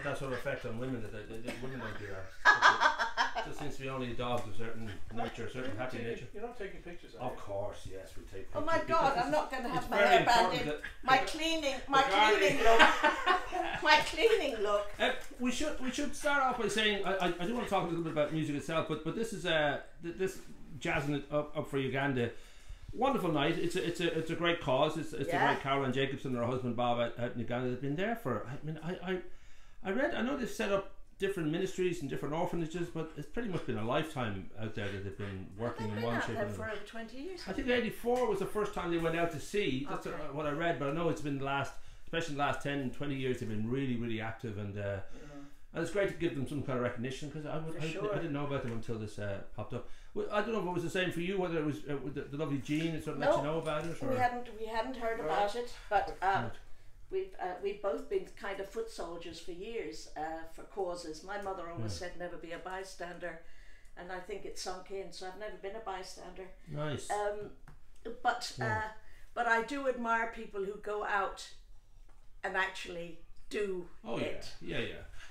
that sort of effect on women that women don't do that. It just seems to be only dogs of certain nature, a certain happy nature. You're not taking pictures, are you? Of course, yes, we take pictures. Oh my God, I'm not going to have my very hair important banded. that- My cleaning look. My cleaning look. We should start off by saying I do want to talk a little bit about music itself, but this is this jazzing it up for Uganda. Wonderful night. It's a great cause. It's the great Caroline Jacobson and her husband Bob out in Uganda. They've been there for. I mean, I know they've set up different ministries and different orphanages, but it's pretty much been a lifetime out there that they've been working in one shape or another. For over 20 years. I think '84 was the first time they went out to sea. That's what I read, but I know it's been especially the last 10, 20 years, they've been really, really active, and it's great to give them some kind of recognition, because I didn't know about them until this popped up. Well, I don't know if it was the same for you, whether it was the lovely Jean that sort of let you know about it. Or? We hadn't heard about it, but we've both been kind of foot soldiers for years for causes. My mother always said never be a bystander, and I think it sunk in, so I've never been a bystander. Nice. But I do admire people who go out and actually do it. Yeah.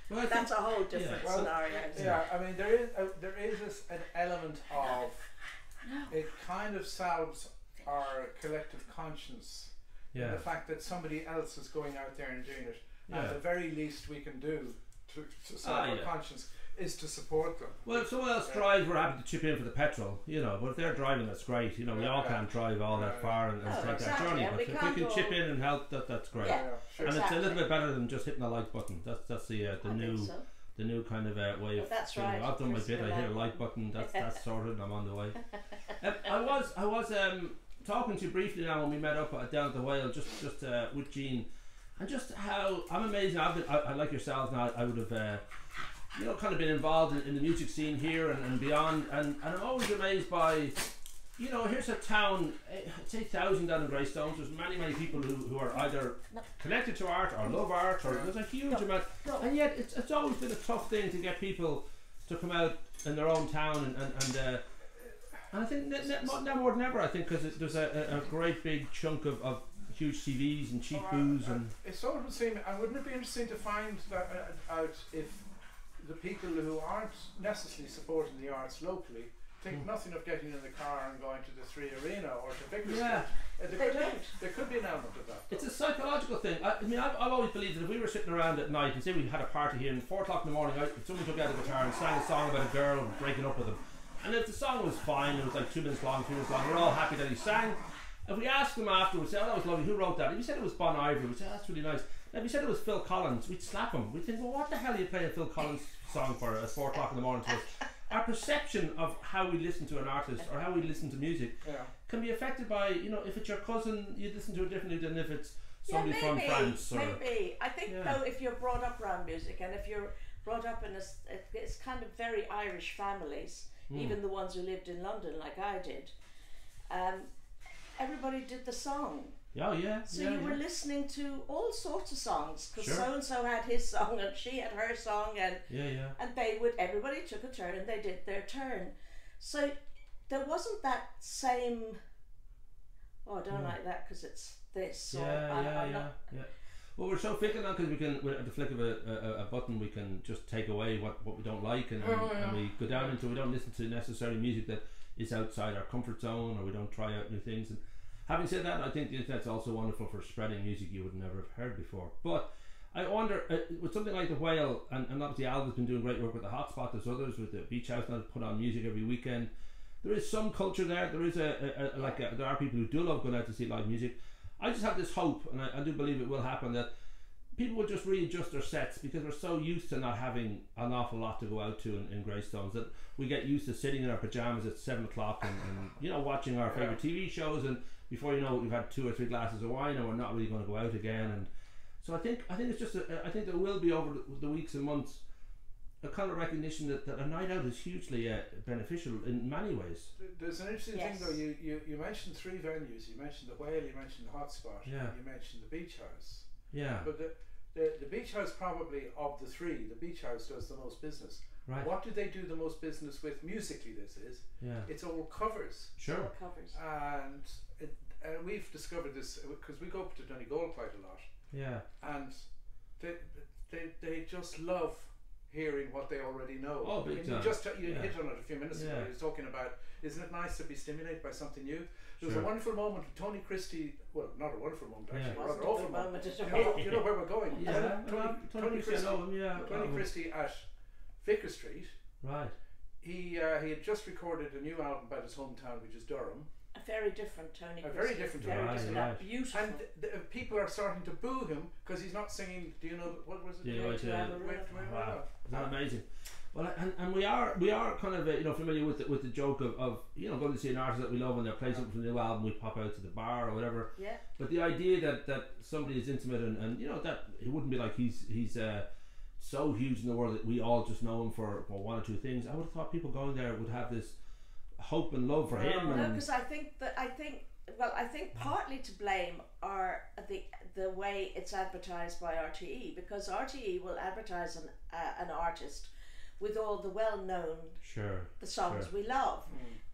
Well, that's a whole different scenario. Yeah, I mean there is an element of it kind of salves our collective conscience. Yeah. The fact that somebody else is going out there and doing it, and the very least we can do to salve our conscience is to support them. Well, if someone else drives, we're happy to chip in for the petrol, you know. But if they're driving, that's great. You know, we all can't drive all that far and take that journey. But if we can chip in and help, that's great. Yeah, and it's a little bit better than just hitting the like button. That's the new kind of way of. That's right. I've done my bit. I hit a like button. That's sorted. And I'm on the way. I was talking to you briefly now when we met up down at the Whale, just with Jean, and just how I'm amazed. I like yourselves now. I would have kind of been involved in the music scene here and beyond, and I'm always amazed by, here's a town, it's 8,000 down in Greystones. There's many people who are either connected to art or love art, or there's a huge amount, and yet it's always been a tough thing to get people to come out in their own town and I think now more than ever, I think, because there's a great big chunk of huge CVs and cheap booze and. It sort of would seem, and wouldn't it be interesting to find that out if the people who aren't necessarily supporting the arts locally think nothing of getting in the car and going to the Three Arena or to Vickers. Yeah, there could be an element of that. It's a psychological thing. I've always believed that if we were sitting around at night and say we had a party here and 4 o'clock in the morning, someone took out a guitar and sang a song about a girl breaking up with him. And if the song was fine, it was like 2 minutes long, 3 minutes long, we're all happy that he sang. If we asked them afterwards, say, oh, that was lovely, who wrote that? If he said it was Bon Ivory, we'd say, oh, that's really nice. And if he said it was Phil Collins, we'd slap him. We'd think, well, what the hell are you playing a Phil Collins song for at 4 o'clock in the morning to us? Our perception of how we listen to an artist or how we listen to music can be affected by, if it's your cousin, you listen to it differently than if it's somebody from France. Or, maybe. I think, though, if you're brought up around music and if you're brought up in it's kind of very Irish families, even the ones who lived in London like I did, everybody did the song. Oh yeah. So you were listening to all sorts of songs because so and so had his song and she had her song and and everybody took a turn and they did their turn. So there wasn't that same. Oh, I don't like that because it's this. Yeah. Well, we're so fickle now because we can, at the flick of a button, we can just take away what we don't like, and we go down into, we don't listen to necessarily music that is outside our comfort zone, or we don't try out new things. And having said that, I think the internet's also wonderful for spreading music you would never have heard before. But I wonder, with something like the Whale, and obviously Alva's been doing great work with the Hotspot, there's others with the Beach House now that put on music every weekend. There is some culture there. There is there are people who do love going out to see live music. I just have this hope, and I do believe it will happen, that people will just readjust their sets because we're so used to not having an awful lot to go out to in Greystones that we get used to sitting in our pajamas at 7 o'clock and watching our favourite TV shows, and before you know it, we've had 2 or 3 glasses of wine and we're not really going to go out again. And so I think it's just I think there will be over the weeks and months a kind of recognition that a night out is hugely beneficial in many ways. There's an interesting thing though. You mentioned 3 venues. You mentioned the Whale, you mentioned the Hotspot, and you mentioned the Beach House. Yeah. But the Beach House, probably of the 3, the Beach House does the most business. Right. What do they do the most business with musically? It's all covers. Sure. All covers. And we've discovered this because we go up to Donegal quite a lot. Yeah. And they just love hearing what they already know. Oh, big time. You hit on it a few minutes ago. You was talking about, isn't it nice to be stimulated by something new? There was a wonderful moment with Tony Christie. Well, not a wonderful moment actually. Rather awful moment. You know where we're going. Yeah. Tony Christie at Vicar Street. Right. He had just recorded a new album about his hometown, which is Durham. A very different Tony Christie. Very different Tony Christie. Beautiful. And people are starting to boo him because he's not singing. Do you know what was it? Wow. Is that amazing? Well, and we are kind of familiar with the joke of going to see an artist that we love and they play something from the new album, we pop out to the bar or whatever. Yeah. But the idea that somebody is intimate and that it wouldn't be like he's so huge in the world that we all just know him for one or two things. I would have thought people going there would have this hope and love for him. No, because I think partly to blame are the way it's advertised by RTE, because RTE will advertise an artist with all the well-known the songs we love,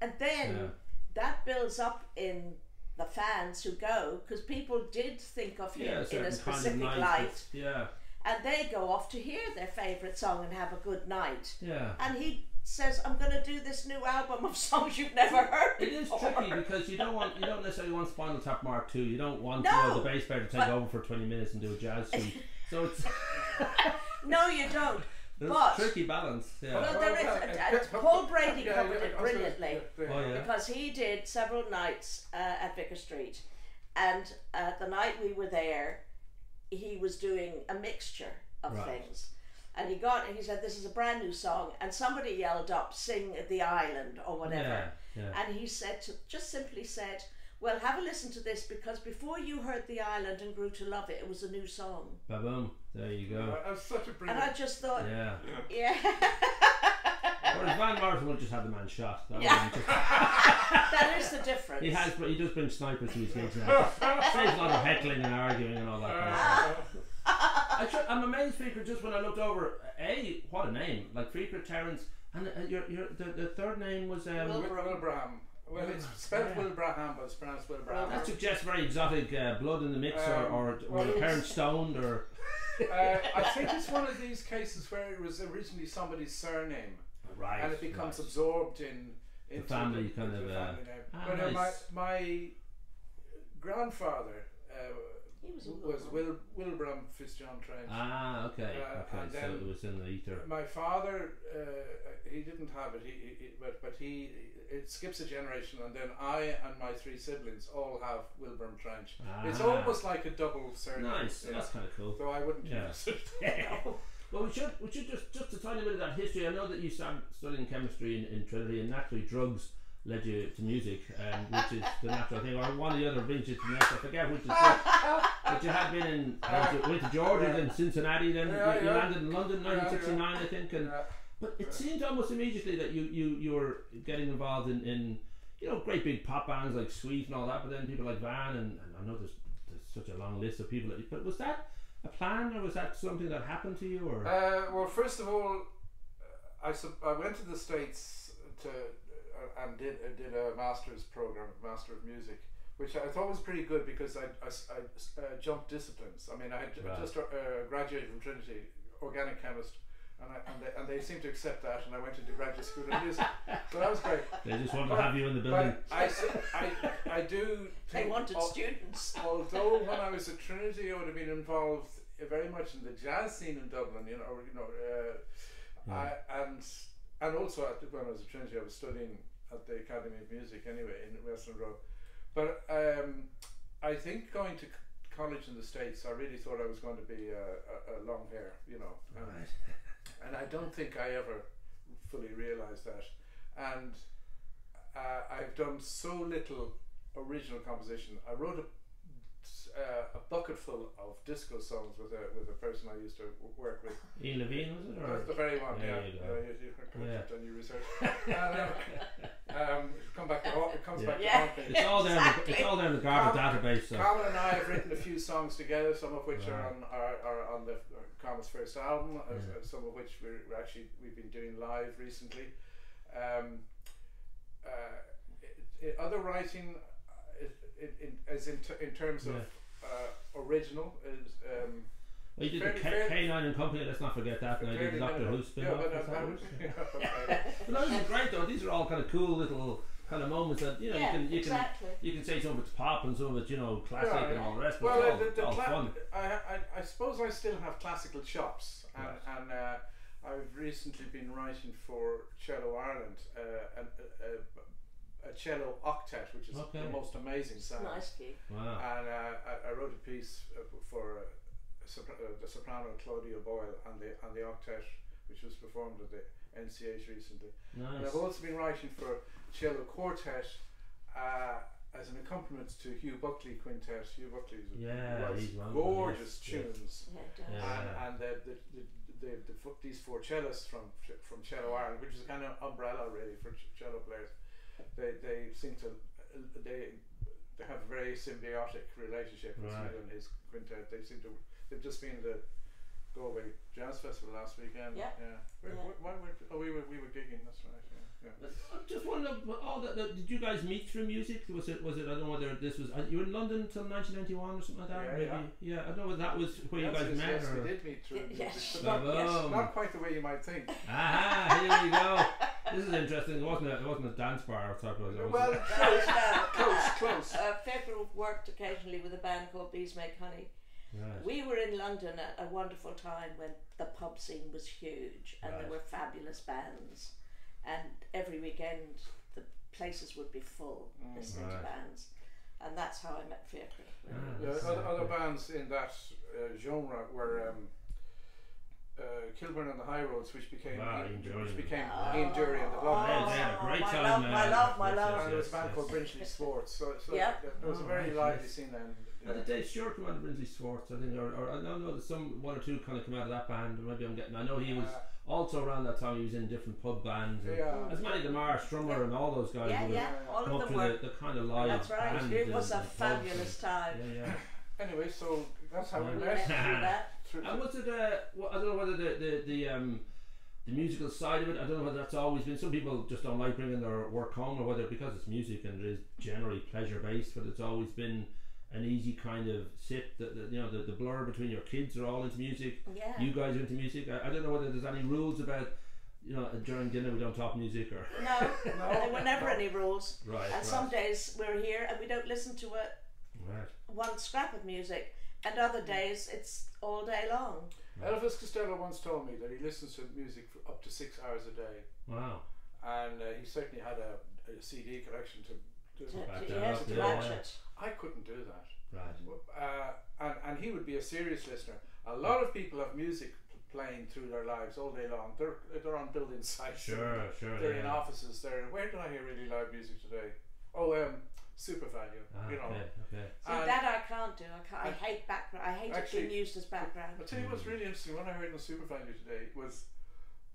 and then that builds up in the fans who go, because people did think of him in a specific light, and they go off to hear their favourite song and have a good night. And he says, I'm going to do this new album of songs you've never heard before. It is tricky because you don't necessarily want Spinal Tap Mark II. You don't want the bass player to take over for 20 minutes and do a jazz suite. So it's no, you don't. There's a tricky balance. Well, there is. Paul Brady covered it brilliantly because he did several nights at Vicar Street, and the night we were there, he was doing a mixture of things. And he said, this is a brand new song, and somebody yelled up, sing The Island or whatever. And he just simply said, well, have a listen to this, because before you heard The Island and grew to love it, it was a new song. Ba-boom. There you go. That was such a brilliant. And I just thought, Whereas Van Morrison would just have the man shot. That is the difference. He does bring snipers to his gigs now. Saves a lot of heckling and arguing and all that kind of stuff. I'm amazed, Fiachra, just when I looked over, what a name, like Fiachra Terence, and the third name was Wilbraham. Well, it's spelled Wilbraham, but it's pronounced Wilbraham. That suggests very exotic blood in the mix, or the parents stoned, or. I think it's one of these cases where it was originally somebody's surname, and it becomes absorbed in the family kind of. Family name. But nice. my grandfather was Wilbraham Fitzjohn Trench. Okay. So it was in the ether. My father, he didn't have it. But it skips a generation, and then I and my three siblings all have Wilbraham Trench. It's almost like a double surname. Nice. That's kind of cool. So I wouldn't use it. Well, we should just a tiny bit of that history. I know that you started studying chemistry in Trinity, and naturally drugs led you to music, which is the natural thing, or one of the other brings you to the next. I forget which is which. But you had been in went to Georgia, then Cincinnati, then you landed in London, 1969, I think, and. But it seemed almost immediately that you were getting involved in great big pop bands like Sweet and all that, but then people like Van, and I know there's such a long list of people. But was that a plan, or was that something that happened to you? Or well, first of all, I went to the States and did a master's program, Master of Music, which I thought was pretty good because I jumped disciplines. I mean, I had just graduated from Trinity, organic chemist. And they seemed to accept that, and I went into graduate school in music, so that was great. They just wanted to have you in the building. I do think they wanted students. Although when I was at Trinity, I would have been involved very much in the jazz scene in Dublin, and also when I was at Trinity, I was studying at the Academy of Music anyway in Western Road. But I think going to college in the States, I really thought I was going to be a long hair, and I don't think I ever fully realised that. And I've done so little original composition. I wrote a bucket full of disco songs with a person I used to work with. Ian Levine, was it? Or? That's the very one. You've done your research. Comes back to haunt me. It's all there. It's all there in the Garda database. So. Carmel and I have written a few songs together, some of which are on the Carmel's first album, some of which we've been doing live recently. Other writing, in terms of original, is Well, you did the K9 and Company, let's not forget that. And I did the Doctor Who spin-off. But those are great though. These are all kind of cool little kind of moments that you can say some of it's pop and some of it's classic and all the rest. But well, it's all fun. I suppose I still have classical chops, and I've recently been writing for Cello Ireland a cello octet, which is the most amazing sound. Nice gig. Wow. And I wrote a piece for the soprano Claudia Boyle and the octet, which was performed at the NCH recently. Nice. And I've also been writing for cello quartet as an accompaniment to Hugh Buckley Quintet. Hugh Buckley writes gorgeous tunes, and these four cellists from Cello Ireland, which is a kind of umbrella really for cello players. They seem to they have a very symbiotic relationship with Hugh and his quintet. They've just been the Galway Jazz Festival last weekend. We were gigging. That's right. I just wonder, did you guys meet through music? Was it? I don't know whether this was. You were in London until 1991 or something like that. Yeah. I don't know whether that was where you guys met. Yes, we did meet through music. Not quite the way you might think. Here we go. This is interesting. It wasn't a dance bar type of. Well, close. Fiachra worked occasionally with a band called Bees Make Honey. Right. We were in London at a wonderful time when the pub scene was huge and there were fabulous bands, and every weekend the places would be full listening to bands, and that's how I met Fiachra. Other bands in that genre were Kilburn and the High Roads, which became Ian Dury and the Blood. Great time. My love. And there was a band called Brinchley Sports. So there was a very lively scene then. Did Dave Stewart come out of Brinchley Sports? I think, or I know that one or two kind of come out of that band. Maybe I'm getting. I know he was also around that time. He was in different pub bands. As many of them are, Strummer and all those guys. All of them were. The kind of live. That's right. Band it was a fabulous time. Anyway, so that's how we met. And was it? I don't know whether the musical side of it. I don't know whether that's always been. Some people just don't like bringing their work home, or whether because it's music and it is generally pleasure based, but it's always been an easy kind of sit. The blur between your kids are all into music. Yeah. You guys are into music. I don't know whether there's any rules about. During dinner we don't talk music or. No, there were never any rules. Right. And some days we're here and we don't listen to one scrap of music. And other days it's all day long. Elvis Costello once told me that he listens to music for up to 6 hours a day. Wow. And he certainly had a CD collection to match it. I couldn't do that. Right. And he would be a serious listener. A lot of people have music playing through their lives all day long. They're on building sites. Sure. They're in offices. Where did I hear really loud music today? Super value, Okay. See, that I can't do. I hate background. I hate it being used as background. I'll tell you what's really interesting. What I heard in the super value today was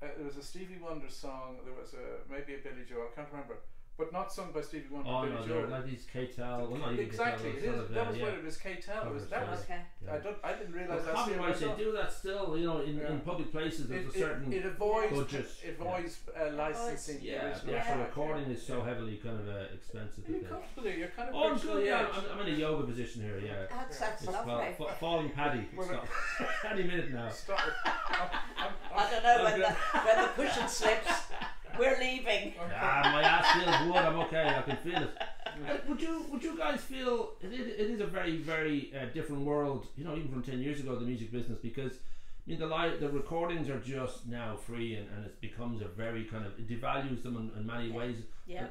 there was a Stevie Wonder song. There was maybe a Billy Joel. I can't remember. But not sung by Stevie Wonder. Billy Joel. Like these K-Tel. Exactly. That was what it was. K-Tel. I didn't realise that. Copyright, they do that still. In public places. There's a certain budget. It avoids licensing. The actual recording is so heavily kind of expensive. You're kind of. Oh, I'm good. Yeah, I'm in a yoga position here. Yeah. That's lovely. Falling Paddy. Any minute now. Stop it. I don't know when the cushion slips. We're leaving. My ass feels wood. I'm okay. I can feel it. Would you guys feel it is a very very different world? Even from 10 years ago, the music business, because the recordings are just now free, and it becomes a very kind of, it devalues them in many ways.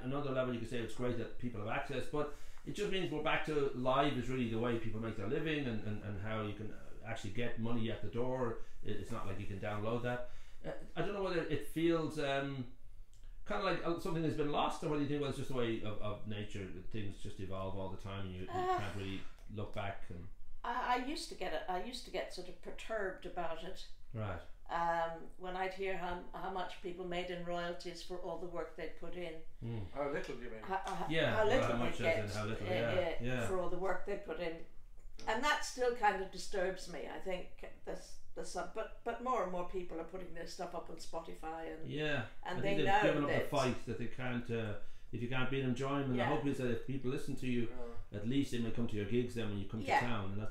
Another level, you could say it's great that people have access, but it just means we're back to live is really the way people make their living, and how you can actually get money at the door. It's not like you can download that. I don't know whether it feels kind of like something that's been lost, or whether you think it's just a way of nature, things just evolve all the time, and you can't really look back. And I used to get it. I used to get sort of perturbed about it. Right. When I'd hear how much people made in royalties for all the work they'd put in. How little do you mean? How little they get for all the work they put in, and that still kind of disturbs me. I think but more and more people are putting their stuff up on Spotify, and I they think know they've given up the fight that they can't if you can't beat them, join them. And the hope is that if people listen to you, at least they may come to your gigs then when you come to town, and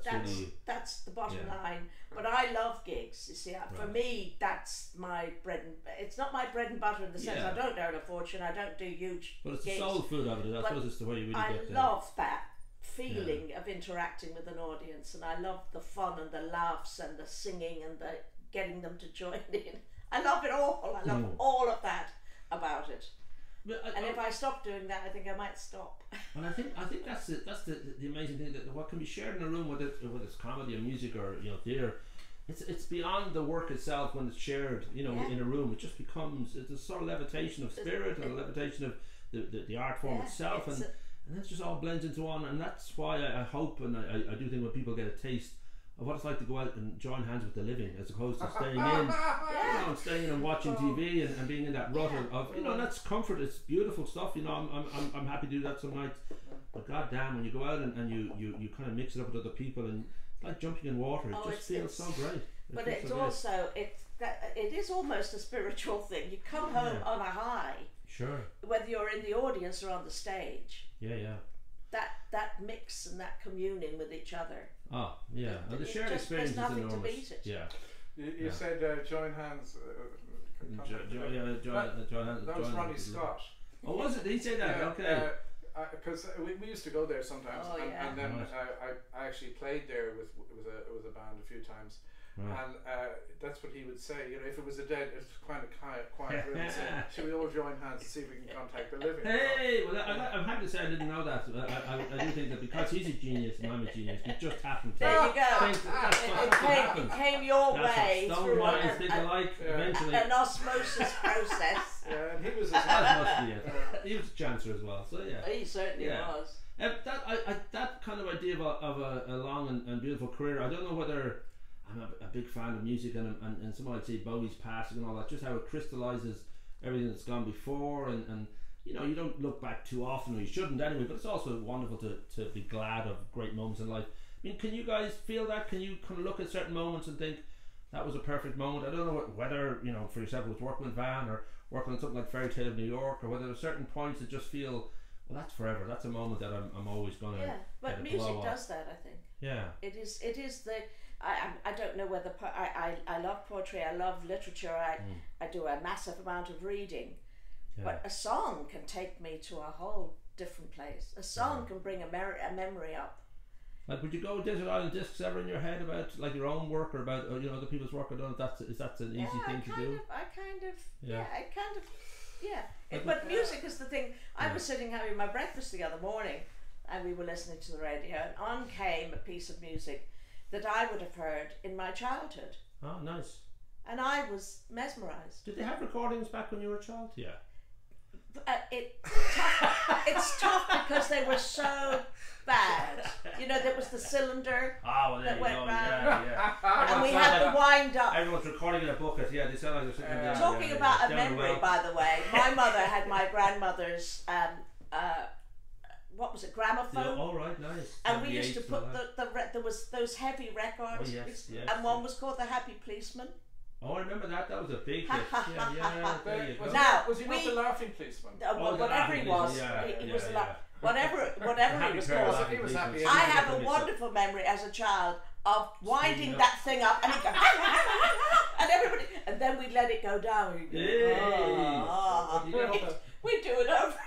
that's the bottom line. But I love gigs. You see, for me, that's my bread and it's not my bread and butter in the sense I don't earn a fortune. I don't do huge. But it's gigs, the soul food of it. I suppose it's the way you really get there. I love that feeling of interacting with an audience, and I love the fun and the laughs and the singing and the getting them to join in. I love it all. I love all of that about it. And if I stop doing that, I think I might stop. And I think that's the amazing thing, that what can be shared in a room, whether it's comedy or music or theatre, it's beyond the work itself when it's shared. In a room, it just becomes it's a sort of levitation of spirit and a levitation of the art form itself, and that just all blends into one. And that's why I hope, and I do think when people get a taste of what it's like to go out and join hands with the living, as opposed to staying in, staying in and watching TV and being in that rut of and that's comfort. It's beautiful stuff. I'm happy to do that some nights. But goddamn, when you go out and you kind of mix it up with other people, and it's like jumping in water. It just feels so great. But it's also it is almost a spiritual thing. You come home on a high. Sure. Whether you're in the audience or on the stage. Yeah. That mix and that communing with each other. Oh yeah, and the shared experience is enormous. To beat it. Yeah. You said join hands. Join hands. That was Ronnie Scott. Oh, was it? Did he say that? Okay. Because we used to go there sometimes, and then I actually played there with a band a few times. Right. And that's what he would say. If it was a dead, it's kind of quiet room. Say, should we all join hands and see if we can contact the living? Hey, well, I'm happy to say I didn't know that. I do think that because he's a genius and I'm a genius, we just happened to. There you go. It came your way through an osmosis process. Yeah, and he was as he was a chancer as well. So yeah, he certainly was. That kind of idea of a long and beautiful career. I don't know whether. I'm a big fan of music, and some might say Bowie's passing and all that, just how it crystallizes everything that's gone before, and you don't look back too often, or you shouldn't anyway, but it's also wonderful to be glad of great moments in life. I mean, can you guys feel that? Can you kind of look at certain moments and think that was a perfect moment? I don't know whether for yourself it was working with Van or working on something like Fairy Tale of New York, or whether there are certain points that just feel, well, that's forever, that's a moment that I'm always going to but music does that, I think. It is the I don't know whether I love poetry, I love literature, I do a massive amount of reading, but a song can take me to a whole different place. A song can bring a memory up. Like, would you go Desert Island Discs ever in your head about like your own work or about other people's work? I don't know if that's an easy thing to do. But music is the thing. I was sitting having my breakfast the other morning, and we were listening to the radio, and on came a piece of music that I would have heard in my childhood. Oh, nice. And I was mesmerised. Did they have recordings back when you were a child? Yeah. It's tough because they were so bad. There was the cylinder that went round. Yeah. And we had the wind up. Everyone's recording in a bucket. Yeah, they sound like they're sitting down. Talking about a memory, by the way, my mother had my grandmother's what was it, gramophone? Oh, right, nice. And we used to put there was those heavy records. Oh, yes. And one was called The Happy Policeman. Oh, I remember that. That was a big hit. There you go. Was he not the laughing policeman? Whatever he was, he was whatever he was called. He was happy. I have a wonderful memory as a child of winding that thing up, and he'd go, and everybody, and then we'd let it go down. We'd do it over.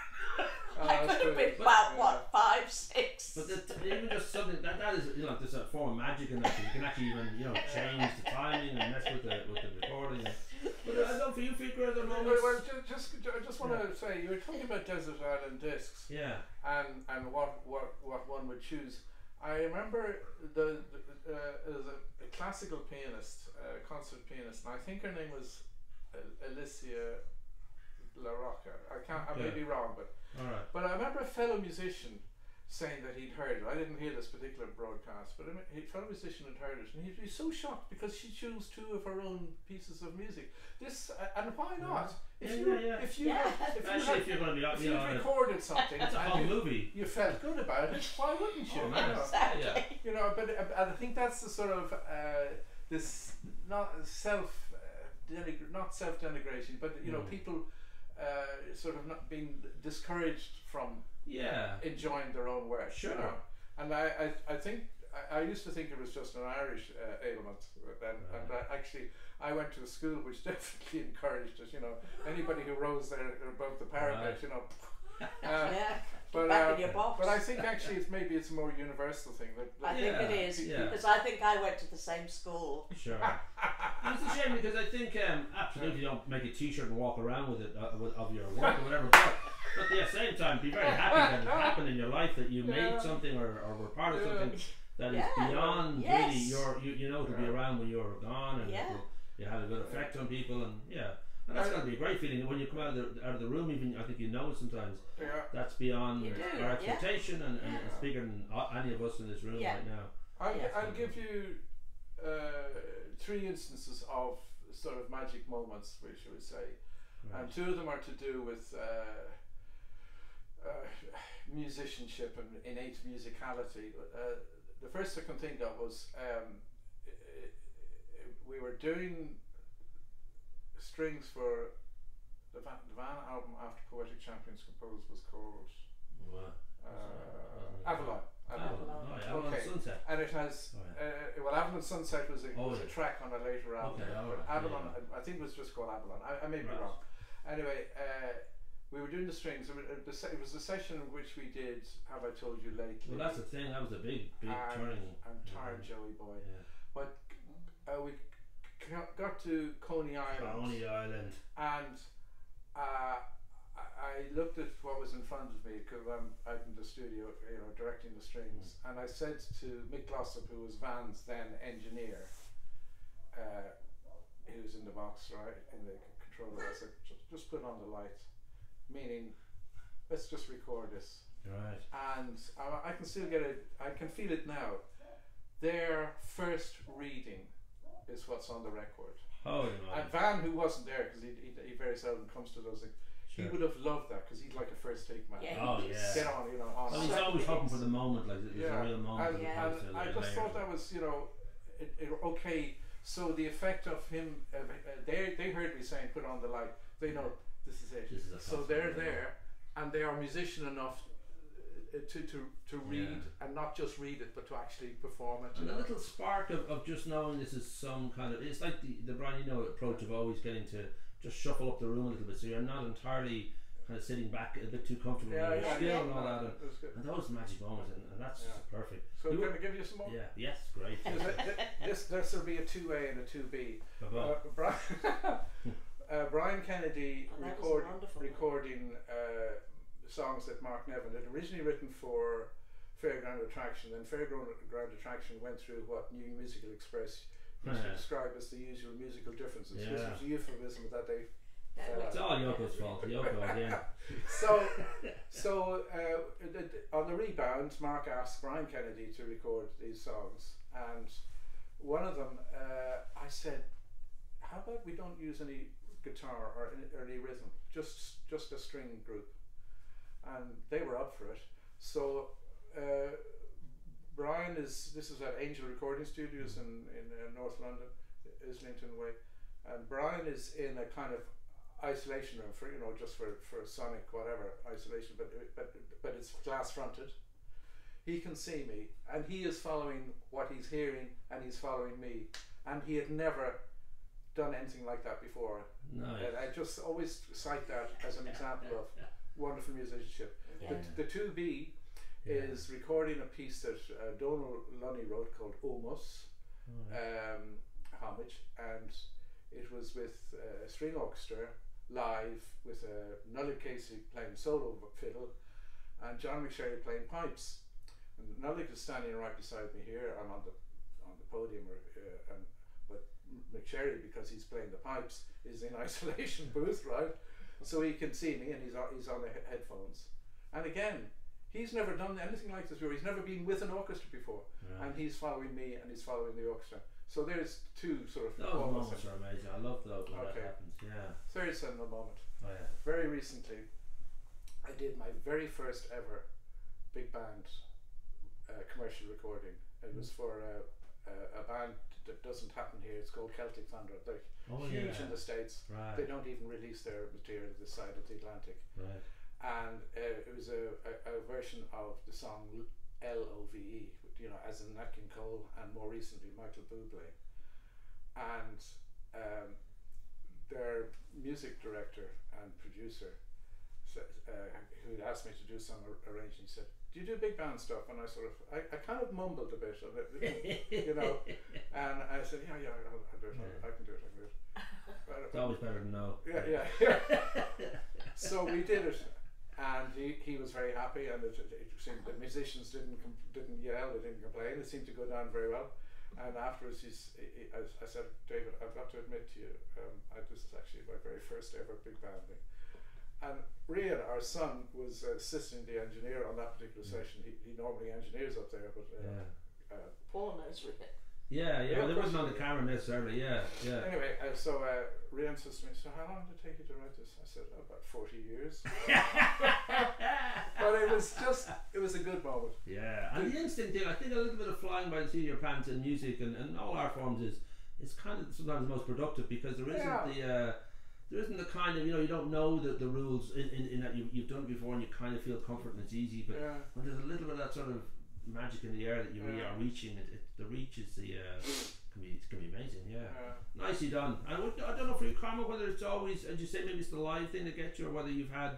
I could have been about 5, 6. But even just something that is there's a form of magic in that. You can actually even change the timing and mess with the recording. But I know for you, Fiachra, at the moment. Well, I just want to say, you were talking about Desert Island Discs. Yeah. And what one would choose. I remember there was a classical pianist, a concert pianist, and I think her name was Alicia La Rocca. I may be wrong, but. But I remember a fellow musician saying that he'd heard it. I didn't hear this particular broadcast, but a fellow musician had heard it, and he'd be so shocked because she chose 2 of her own pieces of music. This and why not? If you recorded something, it's a whole movie. You felt good about it. Why wouldn't you? Exactly. But I think that's the sort of this not self denigration, but people. sort of not being discouraged from enjoying their own work. Sure. You know? And I think I used to think it was just an Irish ailment, and actually I went to a school which definitely encouraged it. You know, anybody who rose there above the parapet, you know. But I think actually it's a more universal thing. I think it is, because I think I went to the same school. Sure. It's a shame because I think absolutely don't make a T-shirt and walk around with it of your work or whatever. But at the same time, be very happy that it happened in your life, that you made something or were part of something that is beyond really your to be around when you're gone, and you had a good effect on people, and and that's got to be a great feeling when you come out of the room. Even I think you know sometimes that's beyond our expectation, and it's bigger than any of us in this room right now. I'll give you 3 instances of sort of magic moments, which I would say, and 2 of them are to do with musicianship and innate musicality. The first I can think of was we were doing strings for the Van album after Poetic Champions composed was called Avalon. Avalon Sunset. And it has Avalon Sunset was a track on a later album. Avalon, I think it was just called Avalon. I may be wrong. Anyway, we were doing the strings. It was the session in which we did Have I Told You Lately. Well, that's the thing. That was a big turning. I'm tired, Joey boy. But we got to Coney Island. And I looked at what was in front of me because I'm out in the studio, you know, directing the strings, and I said to Mick Glossop, who was Van's then engineer, who was in the box, right, in the controller, I said, just put on the light, meaning, let's just record this. Right. And I can still get it, I can feel it now. Their first reading is what's on the record. And Van, who wasn't there because he very seldom comes to those things, he would have loved that because he's like a first take man. Get on, you know. On he's always hoping for the moment, like there's a real moment. And I just thought that was, you know, okay. So the effect of him, they heard me saying, "Put on the light." They know this is it. So they're there, and they are musician enough to read, and not just read it, but to actually perform it. And a little spark of just knowing this is some kind of, it's like the Brian Eno approach of always getting to just shuffle up the room a little bit, so you're not entirely kind of sitting back a bit too comfortable and all that, and those magic moments, and that's just perfect. So can I give you some more? Yes, great. This will be a 2A and a 2B. Brian Kennedy recording songs that Mark Nevin had originally written for Fairground Attraction, and Fairground Attraction went through what New Musical Express used to describe as the usual musical differences. This was a euphemism that they it's all Yoko's fault. Yoko again. So on the rebound, Mark asked Brian Kennedy to record these songs, and one of them I said, how about we don't use any guitar or any rhythm, just a string group, and they were up for it. So Brian this is at Angel Recording Studios in North London, Islington Way, and Brian is in a kind of isolation room for, you know, just for sonic whatever isolation, but it's glass fronted. He can see me, and he is following what he's hearing, and he's following me, and he had never done anything like that before. Nice. And I just always cite that as an example of wonderful musicianship. The 2B is recording a piece that Donal Lunny wrote called Omos, Homage, and it was with a string orchestra live with Nully Casey playing solo fiddle and John McSherry playing pipes. And Nully is standing right beside me here. I'm on the podium, but McSherry, because he's playing the pipes, is in isolation booth, right? So he can see me, and he's on the headphones. And again, he's never done anything like this before. He's never been with an orchestra before, and he's following me, and he's following the orchestra. So there's two sort of. Those moments are amazing. I love those when that happens. Yeah. Third seminal moment. Oh yeah. Very recently, I did my very first ever big band commercial recording. It was for a band that doesn't happen here. It's called Celtic Thunder. They're huge in the States. Right. They don't even release their material this side of the Atlantic. Right. And it was a version of the song LOVE, you know, as in Nat King Cole, and more recently Michael Bublé. And their music director and producer who asked me to do some arranging said, "Do you do big band stuff?" And I kind of mumbled a bit of it, you know, and I said, "Yeah, I'll do it. I can do it. It's always better than no. Yeah. So we did it, and he was very happy, and it seemed the musicians didn't yell, they didn't complain. It seemed to go down very well. And afterwards, I said, "David, I've got to admit to you, this is actually my very first ever big band thing." And Rian, our son, was assisting the engineer on that particular session. He normally engineers up there, but Paul knows Rian. Yeah, well, they wasn't on the camera necessarily. Yeah. Anyway, so Rian says to me, "So how long did it take you to write this?" I said, "About 40 years." But it was a good moment. Yeah, and the instinct thing, I think a little bit of flying by the seat of your pants in music and all art forms is kind of sometimes the most productive, because there isn't the kind of, you know, you don't know the rules in that you've done it before and you kind of feel comfort and it's easy, but when there's a little bit of that sort of magic in the air that you really are reaching, the reach is can be amazing. Nicely done. I don't know for you, Carmel, whether it's always, as you say, maybe it's the live thing that gets you, or whether you've had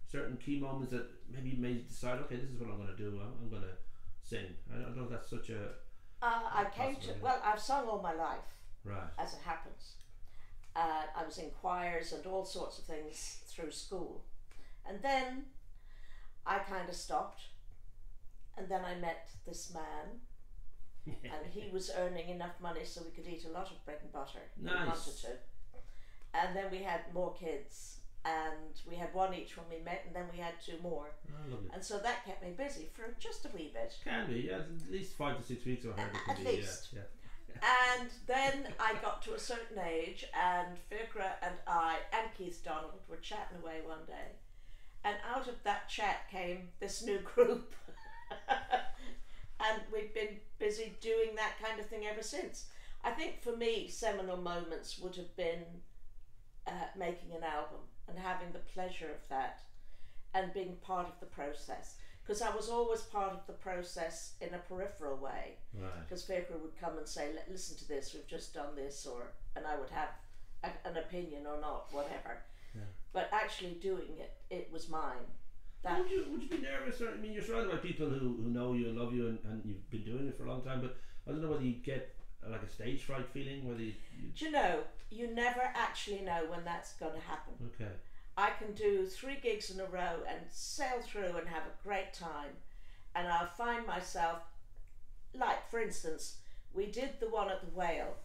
certain key moments that maybe you may decide, okay, this is what I'm going to do, I'm going to sing. I don't know if that's such a I've sung all my life, right, as it happens. I was in choirs and all sorts of things through school, and then I kind of stopped, and then I met this man, and he was earning enough money so we could eat a lot of bread and butter. Nice. We wanted to. And then we had more kids, and we had one each when we met, and then we had two more. Oh, lovely. And so that kept me busy for just a wee bit. Can be, yeah, at least 5 to 6 weeks or however it can at be. Least. Yeah. And then I got to a certain age, and Fiachra and I and Keith Donald were chatting away one day, and out of that chat came this new group. And we've been busy doing that kind of thing ever since. I think for me, seminal moments would have been making an album and having the pleasure of that and being part of the process. Because I was always part of the process in a peripheral way. Because Fiachra would come and say, "Listen to this, we've just done this," and I would have an opinion or not, whatever. Yeah. But actually doing it, it was mine. Would you be nervous? I mean, you're surrounded by people who know you and love you, and you've been doing it for a long time, but I don't know whether you get like a stage fright feeling, whether do you know, you never actually know when that's going to happen. Okay. I can do 3 gigs in a row and sail through and have a great time, and I'll find myself, like for instance, we did the one at the Whale,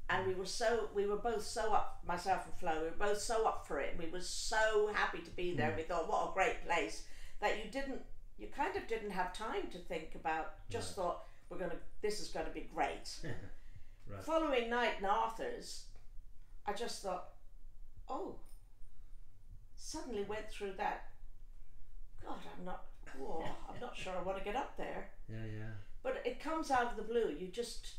and we were both so up, myself and Flo, we were both so up for it, and we were so happy to be there. We thought, what a great place, that you kind of didn't have time to think about, just thought, this is going to be great. Right. Following night in Arthur's, I just thought, suddenly went through that. God, I'm not sure I want to get up there. Yeah. But it comes out of the blue. You just,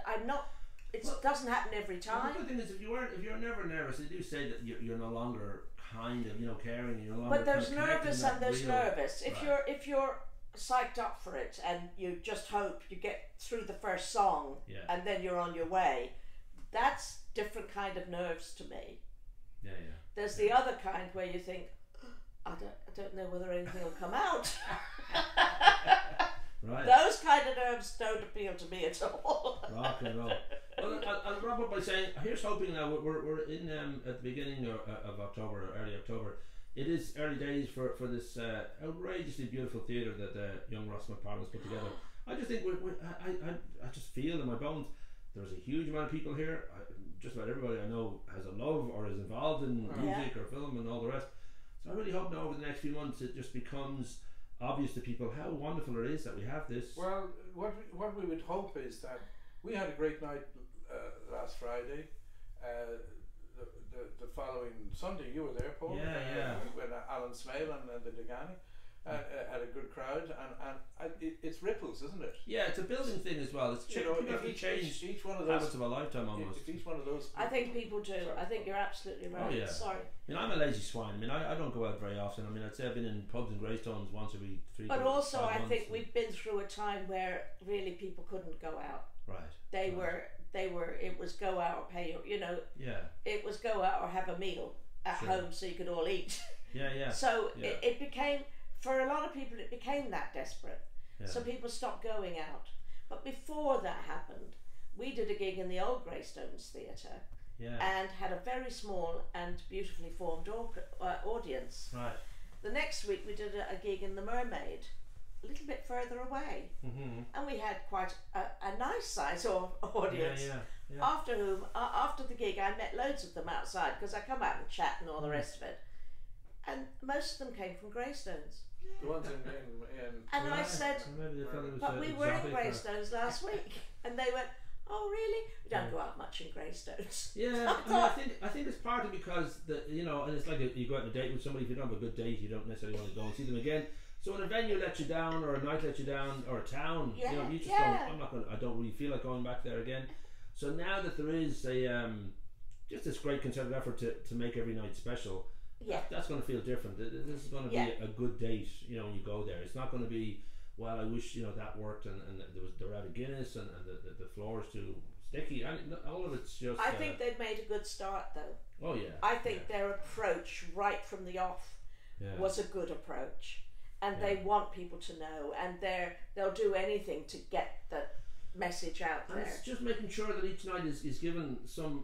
I'm not. It doesn't happen every time. The thing is, if you're never nervous, they do say that you're no longer kind of, caring. You're no longer. But there's nervous and there's nervous. If you're psyched up for it and you just hope you get through the first song and then you're on your way, that's different kind of nerves to me. Yeah. There's the other kind where you think, I don't know whether anything will come out. Right. Those kind of nerves don't appeal to me at all. Rock and roll. Well, I'll wrap up by saying, here's hoping now. We're in at the beginning of October, early October. It is early days for this outrageously beautiful theatre that young Ross McPartland has put together. I just think I just feel in my bones there's a huge amount of people here. Just about everybody I know has a love or is involved in music or film and all the rest. So I really hope now over the next few months it just becomes obvious to people how wonderful it is that we have this. Well, what we would hope is that we had a great night last Friday. The following Sunday, you were there, Paul. Yeah. When Alan Smale and the Degani. at a good crowd, and it's ripples, isn't it? Yeah, it's a building thing as well. It's each one of those habits of a lifetime almost. If each one of those, I think people do. Sorry. I think you're absolutely right. Oh, yeah. Sorry. I mean, I'm a lazy swine. I mean, I don't go out very often. I mean, I'd say I've been in pubs and Greystones once every 3 But also, I think months. we've been through a time where really people couldn't go out. Right. They were. It was go out or pay. You know. Yeah. It was go out or have a meal at home so you could all eat. Yeah, yeah. So it became, for a lot of people, it became that desperate. Yeah. So people stopped going out. But before that happened, we did a gig in the old Greystones Theatre. Yeah. And had a very small and beautifully formed audience. Right. The next week we did a gig in the Mermaid, a little bit further away, and we had quite a nice size audience. Yeah. After the gig, I met loads of them outside because I come out and chat and all the rest of it, and most of them came from Greystones. The ones in and I said, but we were in Greystones last week, and they went, oh really? We don't go out much in Greystones. Yeah, I think it's partly because and it's like you go out on a date with somebody. If you don't have a good date, you don't necessarily want to go and see them again. So when a venue lets you down, or a night lets you down, or a town, you just go, I don't really feel like going back there again. So now that there is just this great concerted effort to make every night special, that's going to feel different. This is going to be a good date, when you go there. It's not going to be, well, I wish that worked and they're out of Guinness and the floor is too sticky. All of it's just. I think they've made a good start though. Oh yeah. I think their approach right from the off was a good approach, and they want people to know, and they'll do anything to get the message out there. And it's just making sure that each night is given some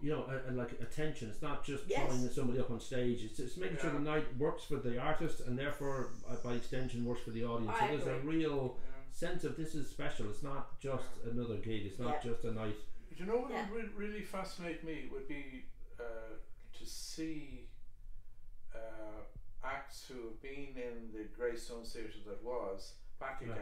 like attention. It's not just throwing somebody up on stage. It's making sure the night works for the artist and therefore by extension works for the audience. So there's a real sense of this is special. It's not just another gig. It's not just a night. You know what would really fascinate me would be to see acts who have been in the Greystones Theatre that was back again.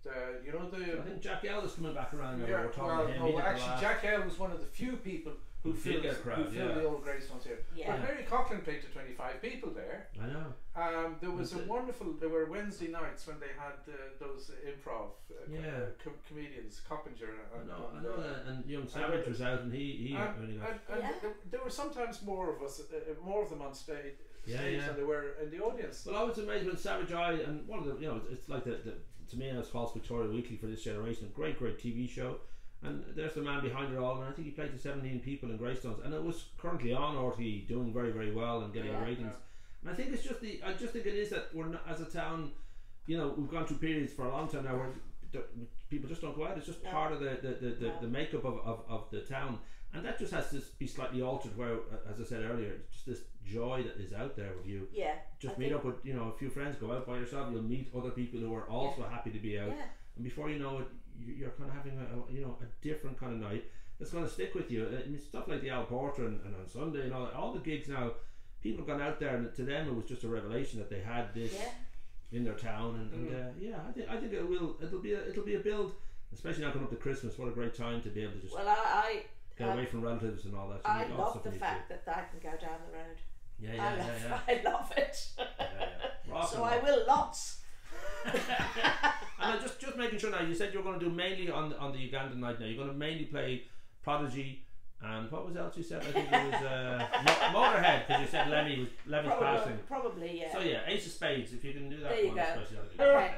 I think Jack L is coming back around now. We're talking to him. Actually, Jack L was one of the few people who filled the old Greystones Theatre. But Mary Coughlin played to 25 people there. I know. There was there were Wednesday nights when they had those improv comedians, Coppinger. I know that. And Young Savage was out, and he only got. There were sometimes more of them on stage. Than they were in the audience. Well, I was amazed when Savage Eye, and one of the, it's like to me, I was False Victoria Weekly for this generation, a great TV show, and there's the man behind it all, and I think he played to 17 people in Greystones, and it was currently on RTE, doing very, very well and getting ratings. And I think it's just I just think it is that we're not, as a town, we've gone through periods for a long time now where people just don't go out. It's just part of the makeup of the town, and that just has to be slightly altered. Where, as I said earlier, just this joy that is out there with you. Yeah. Just meet up with a few friends, go out by yourself. You'll meet other people who are also happy to be out, and before you know it, you're kind of having a different kind of night that's going to stick with you. I mean, stuff like the Al Porter and on Sunday and all the gigs now, people have gone out there, and to them it was just a revelation that they had this in their town, and I think it'll be a build, especially now coming up to Christmas. What a great time to be able to just get away from relatives and all that. So I love the fact that I can go down the road. I love it. So I will lots. And just making sure now, you said you were going to do mainly on the Ugandan night. Now you're going to mainly play Prodigy, and what was else you said? I think it was Motorhead, because you said Lemmy's passing. Probably, yeah. So Ace of Spades, if you can do that. There you one go. especially. Okay.